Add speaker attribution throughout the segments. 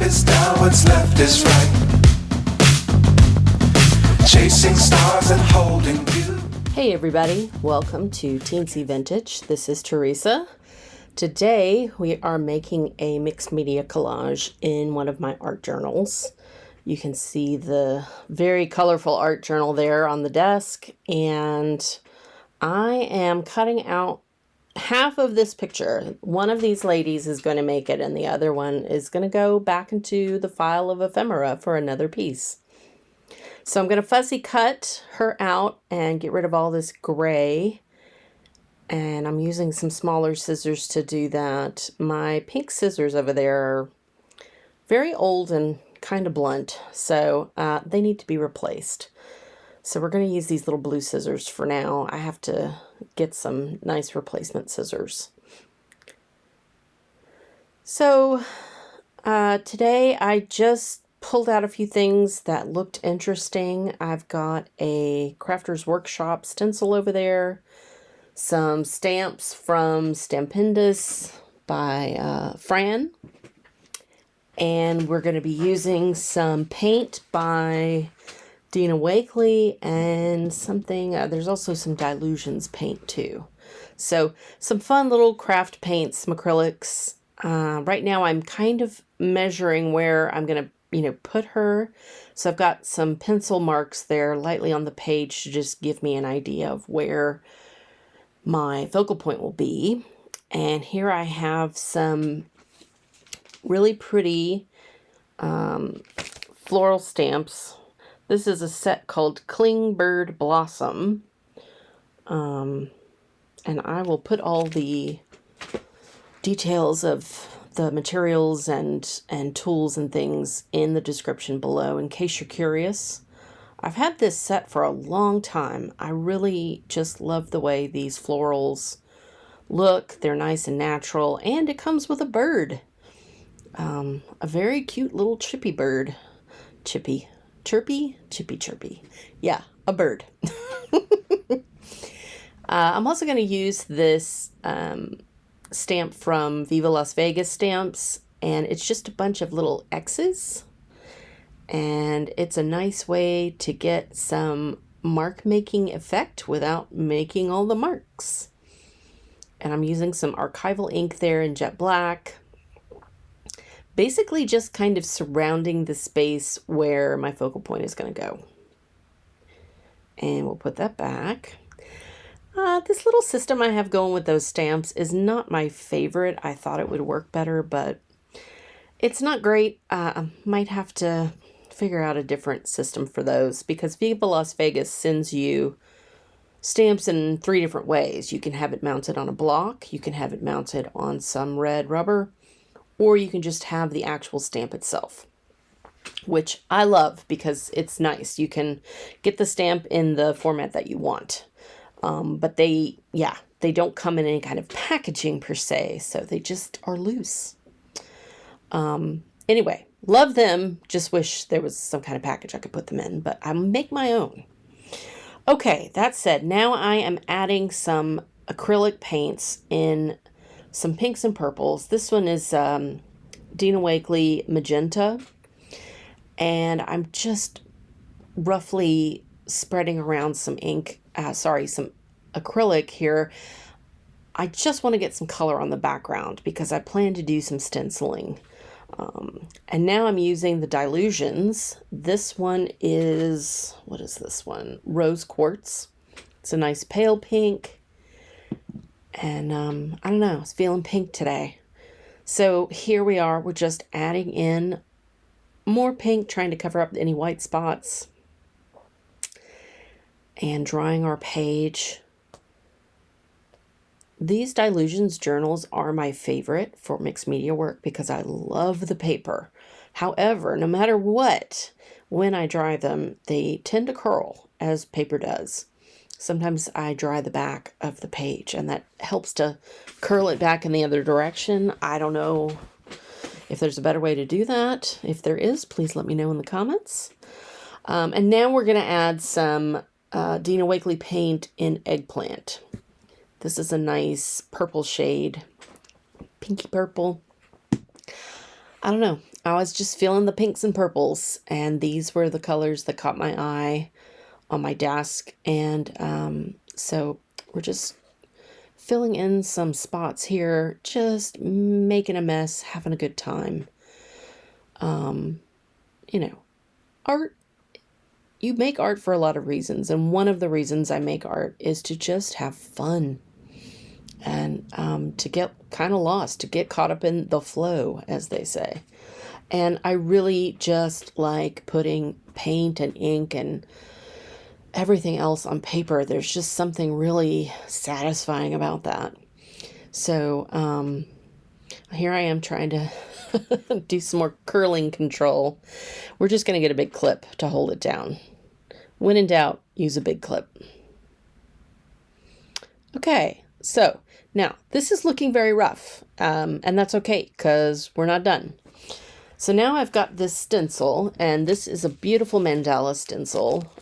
Speaker 1: is down, what's left is right. Chasing stars and holding you.
Speaker 2: Hey everybody, welcome to Teensy Vintage. This is Teresa. Today we are making a mixed media collage in one of my art journals. You can see the very colorful art journal there on the desk, and I am cutting out half of this picture. One of these ladies is going to make it, and the other one is going to go back into the file of ephemera for another piece. So I'm going to fussy cut her out and get rid of all this gray. And I'm using some smaller scissors to do that. My pink scissors over there are very old and kind of blunt, so they need to be replaced. So we're going to use these little blue scissors for now. I have to get some nice replacement scissors. So today I just pulled out a few things that looked interesting. I've got a Crafter's Workshop stencil over there, some stamps from Stampendous by Fran, and we're going to be using some paint by Dina Wakley and something, there's also some Dylusions paint too. So some fun little craft paints, some acrylics. Right now I'm kind of measuring where I'm going to put her. So I've got some pencil marks there lightly on the page to just give me an idea of where my focal point will be. And here I have some really pretty floral stamps. This is a set called Cling Bird Blossom. And I will put all the details of the materials and tools and things in the description below in case you're curious. I've had this set for a long time. I really just love the way these florals look. They're nice and natural, and it comes with a bird. A very cute little chippy bird. Chirpy. Yeah, a bird. I'm also going to use this stamp from Viva Las Vegas Stamps, and it's just a bunch of little X's, and it's a nice way to get some mark making effect without making all the marks. And I'm using some archival ink there in jet black, basically just kind of surrounding the space where my focal point is going to go. And we'll put that back. This little system I have going with those stamps is not my favorite. I thought it would work better, but it's not great. Might have to figure out a different system for those, because Viva Las Vegas sends you stamps in 3 different ways. You can have it mounted on a block, you can have it mounted on some red rubber, or you can just have the actual stamp itself, which I love because it's nice. You can get the stamp in the format that you want. But they don't come in any kind of packaging per se, so they just are loose. Anyway, love them. Just wish there was some kind of package I could put them in, but I'll make my own. Okay, that said, now I am adding some acrylic paints in some pinks and purples. This one is Dina Wakley Magenta, and I'm just roughly spreading around some ink, some acrylic here. I just want to get some color on the background because I plan to do some stenciling. And now I'm using the Dylusions. This one is, what is this one? Rose Quartz. It's a nice pale pink. And I don't know, it's feeling pink today. So here we are. We're just adding in more pink, trying to cover up any white spots. And drawing our page. These Dylusions journals are my favorite for mixed media work because I love the paper. However, no matter what, when I dry them, they tend to curl as paper does. Sometimes I dry the back of the page, and that helps to curl it back in the other direction. I don't know if there's a better way to do that. If there is, please let me know in the comments. And now we're going to add some Dina Wakley paint in Eggplant. This is a nice purple shade, pinky purple. I don't know. I was just feeling the pinks and purples, and these were the colors that caught my eye on my desk. And so we're just filling in some spots here, just making a mess, having a good time. You know, art, you make art for a lot of reasons, and one of the reasons I make art is to just have fun and to get kind of lost, to get caught up in the flow, as they say. And I really just like putting paint and ink and everything else on paper. There's just something really satisfying about that. So here I am trying to do some more curling control. We're just going to get a big clip to hold it down. When in doubt, use a big clip. Okay, so now this is looking very rough, and that's okay because we're not done. So now I've got this stencil, and this is a beautiful mandala stencil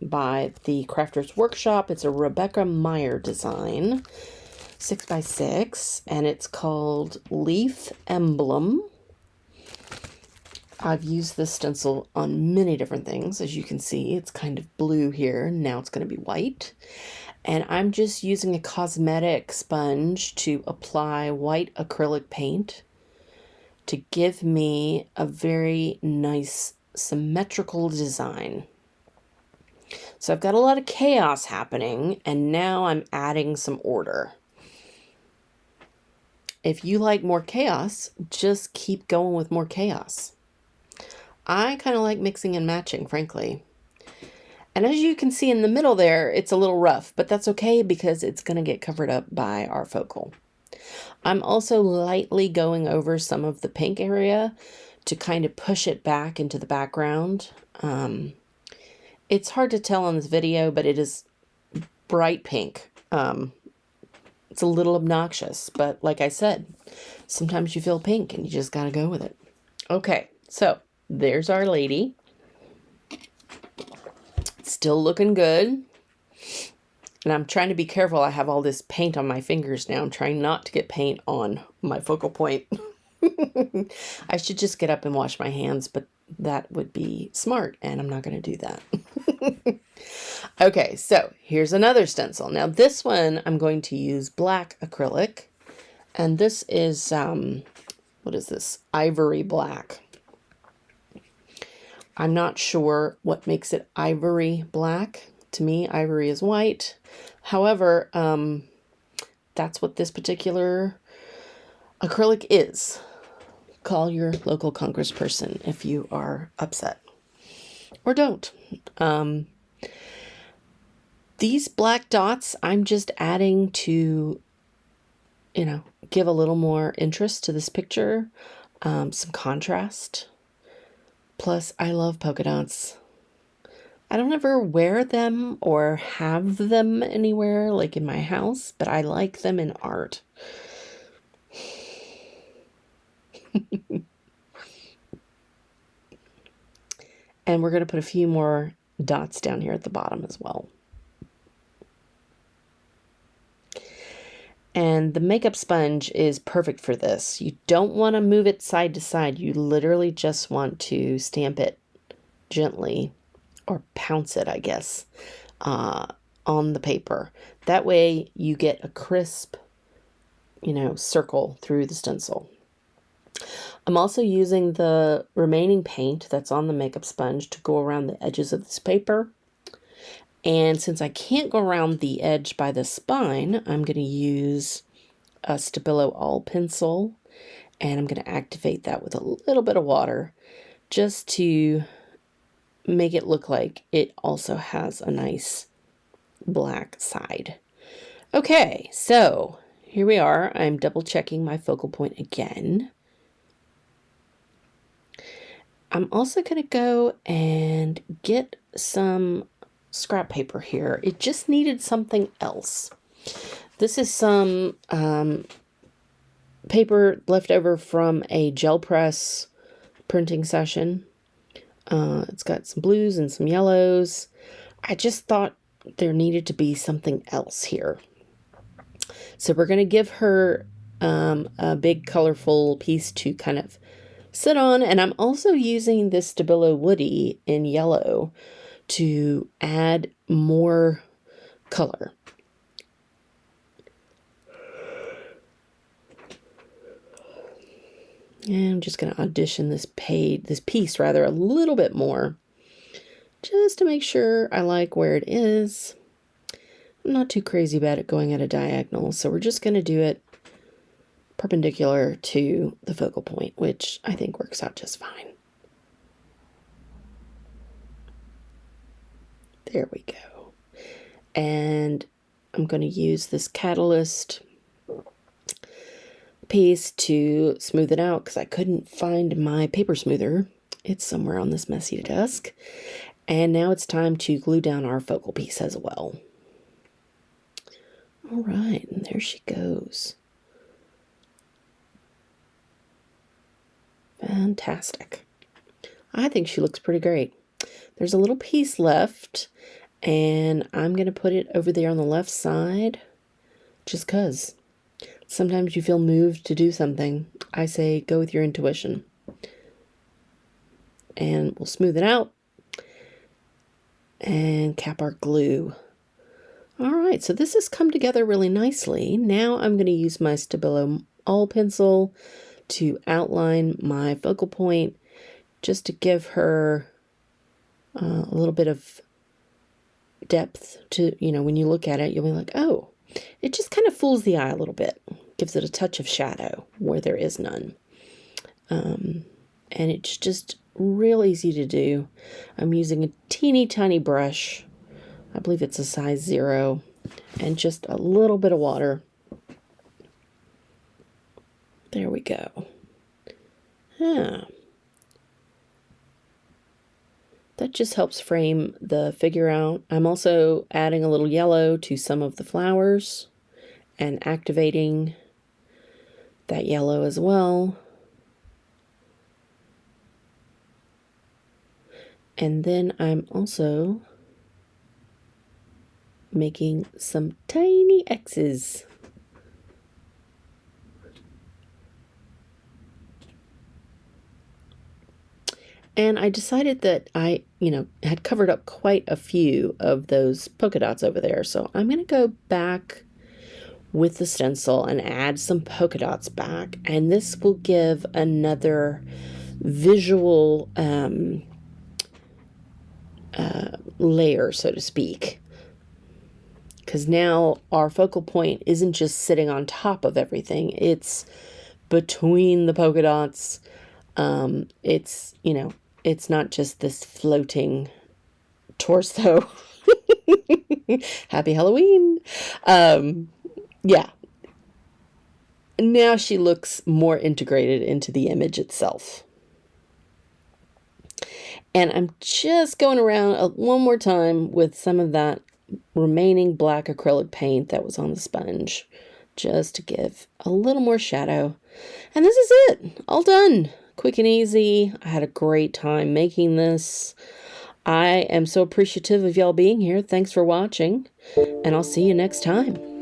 Speaker 2: by the Crafter's Workshop. It's a Rebecca Meyer design, 6x6, and it's called Leaf Emblem. I've used this stencil on many different things. As you can see, it's kind of blue here. Now it's going to be white. And I'm just using a cosmetic sponge to apply white acrylic paint to give me a very nice symmetrical design. So I've got a lot of chaos happening, and now I'm adding some order. If you like more chaos, just keep going with more chaos. I kind of like mixing and matching, frankly. And as you can see in the middle there, it's a little rough, but that's okay because it's going to get covered up by our focal. I'm also lightly going over some of the pink area to kind of push it back into the background. It's hard to tell on this video, but it is bright pink. It's a little obnoxious, but like I said, sometimes you feel pink and you just got to go with it. Okay, so there's our lady. Still looking good. And I'm trying to be careful. I have all this paint on my fingers now. I'm trying not to get paint on my focal point. I should just get up and wash my hands, but that would be smart, and I'm not going to do that. Okay, so here's another stencil. Now this one, I'm going to use black acrylic, and this is, what is this? Ivory Black. I'm not sure what makes it ivory black. To me, ivory is white. However, that's what this particular acrylic is. Call your local congressperson if you are upset. Or don't. These black dots, I'm just adding to, give a little more interest to this picture. Some contrast. Plus, I love polka dots. I don't ever wear them or have them anywhere, like in my house, but I like them in art. And we're going to put a few more dots down here at the bottom as well. And the makeup sponge is perfect for this. You don't want to move it side to side. You literally just want to stamp it gently, or pounce it, I guess, on the paper. That way you get a crisp, circle through the stencil. I'm also using the remaining paint that's on the makeup sponge to go around the edges of this paper. And since I can't go around the edge by the spine, I'm going to use a Stabilo All pencil, and I'm going to activate that with a little bit of water just to make it look like it also has a nice black side. Okay, so here we are. I'm double checking my focal point again. I'm also going to go and get some scrap paper here. It just needed something else. This is some paper left over from a gel press printing session. It's got some blues and some yellows. I just thought there needed to be something else here. So we're going to give her a big colorful piece to kind of sit on. And I'm also using this Stabilo Woody in yellow to add more color. And I'm just going to audition this piece rather a little bit more, just to make sure I like where it is. I'm not too crazy about it going at a diagonal, so we're just going to do it perpendicular to the focal point, which I think works out just fine. There we go. And I'm going to use this catalyst piece to smooth it out because I couldn't find my paper smoother. It's somewhere on this messy desk. And now it's time to glue down our focal piece as well. All right, and there she goes. Fantastic. I think she looks pretty great. There's a little piece left, and I'm going to put it over there on the left side, just because. Sometimes you feel moved to do something. I say go with your intuition. And we'll smooth it out and cap our glue. All right, so this has come together really nicely. Now I'm going to use my Stabilo All pencil to outline my focal point, just to give her a little bit of depth to, when you look at it, you'll be like, oh, it just kind of fools the eye a little bit. Gives it a touch of shadow where there is none. And it's just real easy to do. I'm using a teeny tiny brush. I believe it's a size 0. And just a little bit of water. There we go. That just helps frame the figure out. I'm also adding a little yellow to some of the flowers and activating that yellow as well. And then I'm also making some tiny X's. And I decided that I, had covered up quite a few of those polka dots over there. So I'm going to go back with the stencil and add some polka dots back. And this will give another visual layer, so to speak. Because now our focal point isn't just sitting on top of everything. It's between the polka dots. It's, it's not just this floating torso. Happy Halloween. Yeah. Now she looks more integrated into the image itself. And I'm just going around one more time with some of that remaining black acrylic paint that was on the sponge, just to give a little more shadow. And this is it. All done. Quick and easy. I had a great time making this. I am so appreciative of y'all being here. Thanks for watching, and I'll see you next time.